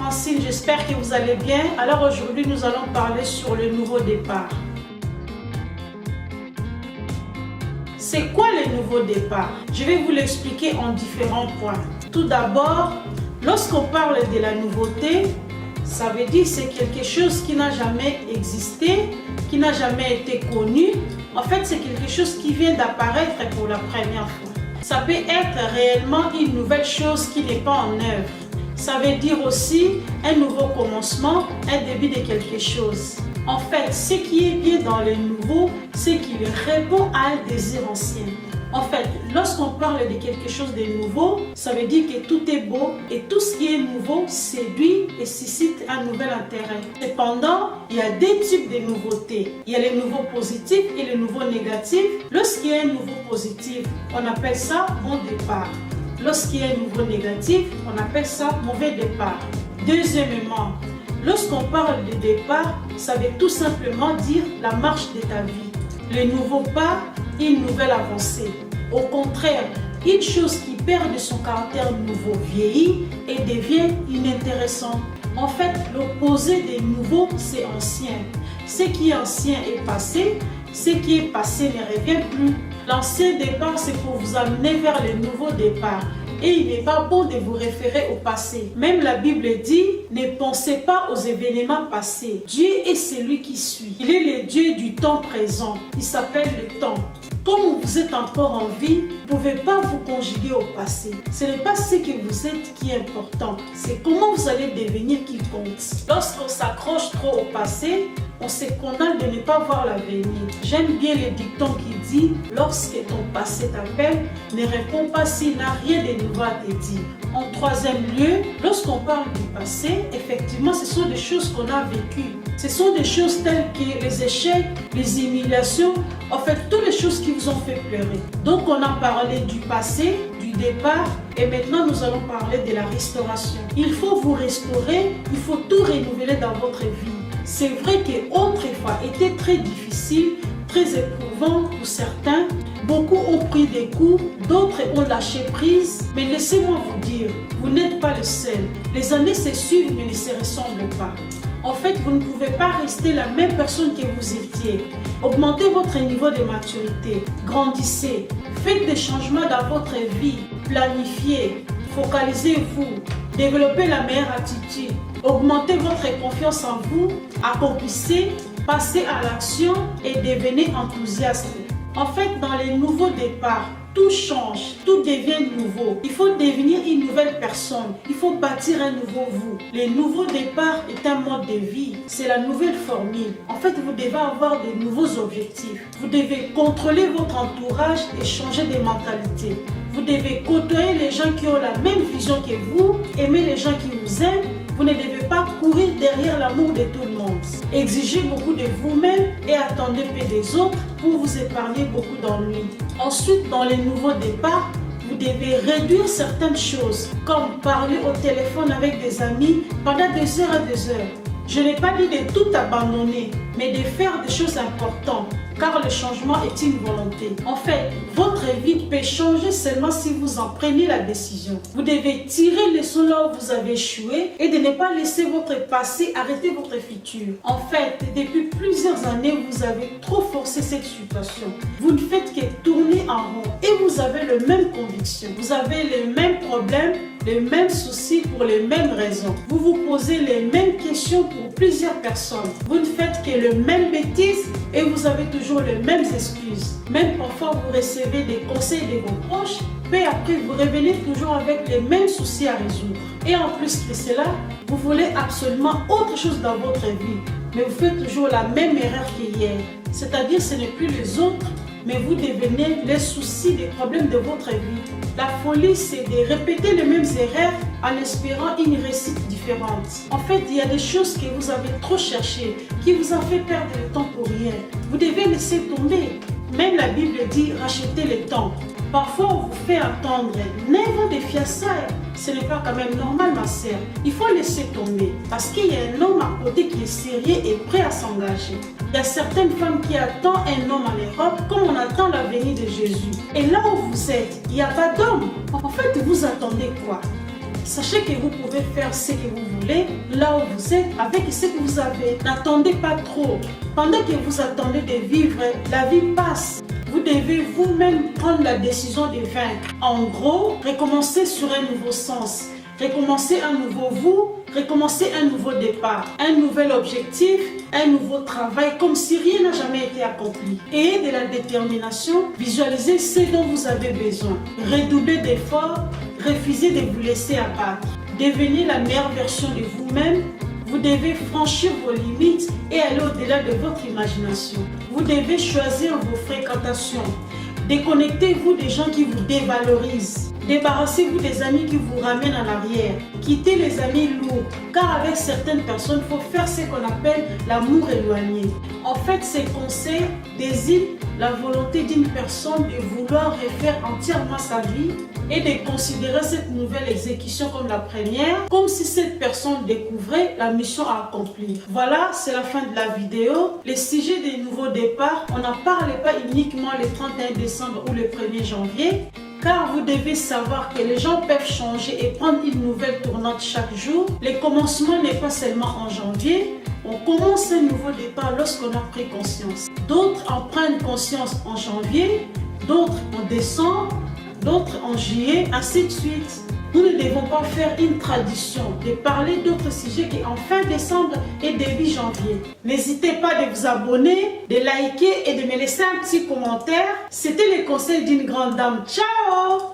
Francine, j'espère que vous allez bien. Alors aujourd'hui, nous allons parler sur le nouveau départ. C'est quoi le nouveau départ? Je vais vous l'expliquer en différents points. Tout d'abord, lorsqu'on parle de la nouveauté, ça veut dire que c'est quelque chose qui n'a jamais existé, qui n'a jamais été connu. En fait, c'est quelque chose qui vient d'apparaître pour la première fois. Ça peut être réellement une nouvelle chose qui n'est pas en œuvre. Ça veut dire aussi un nouveau commencement, un début de quelque chose. En fait, ce qui est bien dans le nouveau, c'est qu'il répond à un désir ancien. En fait, lorsqu'on parle de quelque chose de nouveau, ça veut dire que tout est beau et tout ce qui est nouveau séduit et suscite un nouvel intérêt. Cependant, il y a deux types de nouveautés. Il y a les nouveaux positifs et les nouveaux négatifs. Lorsqu'il y a un nouveau positif, on appelle ça bon départ. Lorsqu'il y a un nouveau négatif, on appelle ça mauvais départ. Deuxièmement, lorsqu'on parle de départ, ça veut tout simplement dire la marche de ta vie. Le nouveau pas, une nouvelle avancée. Au contraire, une chose qui perd de son caractère nouveau vieillit et devient inintéressante. En fait, l'opposé des nouveaux, c'est ancien. Ce qui est ancien est passé, ce qui est passé ne revient plus. L'ancien départ, c'est pour vous amener vers le nouveau départ. Et il n'est pas bon de vous référer au passé. Même la Bible dit, ne pensez pas aux événements passés. Dieu est celui qui suit. Il est le Dieu du temps présent. Il s'appelle le temps. Comme vous êtes encore en vie, vous ne pouvez pas vous conjuguer au passé. Ce n'est pas ce que vous êtes qui est important. C'est comment vous allez devenir qui compte. Lorsqu'on s'accroche trop au passé, on se condamne de ne pas voir l'avenir. J'aime bien le dicton qui dit « Lorsque ton passé t'appelle, ne réponds pas s'il n'a rien de nouveau à te dire. » En troisième lieu, lorsqu'on parle du passé, effectivement, ce sont des choses qu'on a vécues. Ce sont des choses telles que les échecs, les humiliations, en fait, toutes les choses qui vous ont fait pleurer. Donc, on a parlé du passé, du départ, et maintenant, nous allons parler de la restauration. Il faut vous restaurer, il faut tout renouveler dans votre vie. C'est vrai qu'autrefois était très difficile, très éprouvant pour certains. Beaucoup ont pris des coups, d'autres ont lâché prise. Mais laissez-moi vous dire, vous n'êtes pas le seul. Les années se suivent mais ne se ressemblent pas. En fait, vous ne pouvez pas rester la même personne que vous étiez. Augmentez votre niveau de maturité, grandissez, faites des changements dans votre vie, planifiez, focalisez-vous, développez la meilleure attitude, augmentez votre confiance en vous, accomplissez, passez à l'action et devenez enthousiaste. En fait, dans les nouveaux départs, tout change, tout devient nouveau. Il faut devenir une nouvelle personne. Il faut bâtir un nouveau vous. Le nouveau départ est un mode de vie. C'est la nouvelle formule. En fait, vous devez avoir de nouveaux objectifs. Vous devez contrôler votre entourage et changer de mentalité. Vous devez côtoyer les gens qui ont la même vision que vous, aimer les gens qui vous aiment. Vous ne devez pas courir derrière l'amour de tout le monde. Exigez beaucoup de vous-même et attendez peu des autres pour vous épargner beaucoup d'ennuis. Ensuite, dans les nouveaux départs, vous devez réduire certaines choses, comme parler au téléphone avec des amis pendant des heures et des heures. Je n'ai pas dit de tout abandonner, mais de faire des choses importantes, car le changement est une volonté. En fait, votre vie peut changer seulement si vous en prenez la décision. Vous devez tirer les leçons là où vous avez échoué et de ne pas laisser votre passé arrêter votre futur. En fait, depuis plusieurs années, vous avez trop forcé cette situation. Vous ne faites que tourner en rond et vous avez les mêmes convictions. Vous avez les mêmes problèmes, les mêmes soucis pour les mêmes raisons. Vous vous posez les mêmes questions pour plusieurs personnes. Vous ne faites que les mêmes bêtises et vous avez toujours les mêmes excuses. Même parfois vous recevez des conseils de vos proches, mais après vous revenez toujours avec les mêmes soucis à résoudre. Et en plus de cela, vous voulez absolument autre chose dans votre vie, mais vous faites toujours la même erreur qu'hier. C'est-à-dire ce n'est plus les autres, mais vous devenez les soucis des problèmes de votre vie. La folie, c'est de répéter les mêmes erreurs en espérant une réussite différente. En fait, il y a des choses que vous avez trop cherchées, qui vous ont fait perdre le temps pour rien. Vous devez laisser tomber. Même la Bible dit racheter le temps. Parfois, on vous fait attendre 9 ans de fiançailles. Ce n'est pas quand même normal, ma sœur. Il faut laisser tomber. Parce qu'il y a un homme à côté qui est sérieux et prêt à s'engager. Il y a certaines femmes qui attendent un homme en Europe comme on attend la venue de Jésus. Et là où vous êtes, il n'y a pas d'homme. En fait, vous attendez quoi? Sachez que vous pouvez faire ce que vous voulez, là où vous êtes, avec ce que vous avez. N'attendez pas trop. Pendant que vous attendez de vivre, la vie passe. Vous devez vous-même prendre la décision de vaincre. En gros, recommencer sur un nouveau sens. Recommencer un nouveau vous, recommencer un nouveau départ, un nouvel objectif, un nouveau travail, comme si rien n'a jamais été accompli. Ayez de la détermination, visualisez ce dont vous avez besoin. Redoublez d'efforts, refusez de vous laisser abattre. Devenez la meilleure version de vous-même. Vous devez franchir vos limites et aller au-delà de votre imagination. Vous devez choisir vos fréquentations. Déconnectez-vous des gens qui vous dévalorisent. Débarrassez-vous des amis qui vous ramènent en arrière. Quittez les amis lourds, car avec certaines personnes, il faut faire ce qu'on appelle l'amour éloigné. En fait, ces conseils désignent la volonté d'une personne de vouloir refaire entièrement sa vie et de considérer cette nouvelle exécution comme la première, comme si cette personne découvrait la mission à accomplir. Voilà, c'est la fin de la vidéo. Le sujet des nouveaux départs, on n'en parlait pas uniquement le 31 décembre ou le 1er janvier, car vous devez savoir que les gens peuvent changer et prendre une nouvelle tournante chaque jour. Le commencement n'est pas seulement en janvier, on commence un nouveau départ lorsqu'on a pris conscience. D'autres en prennent conscience en janvier, d'autres en décembre, d'autres en juillet, ainsi de suite. Nous ne devons pas faire une tradition de parler d'autres sujets qu'en fin décembre et début janvier. N'hésitez pas de vous abonner, de liker et de me laisser un petit commentaire. C'était les conseils d'une grande dame. Ciao!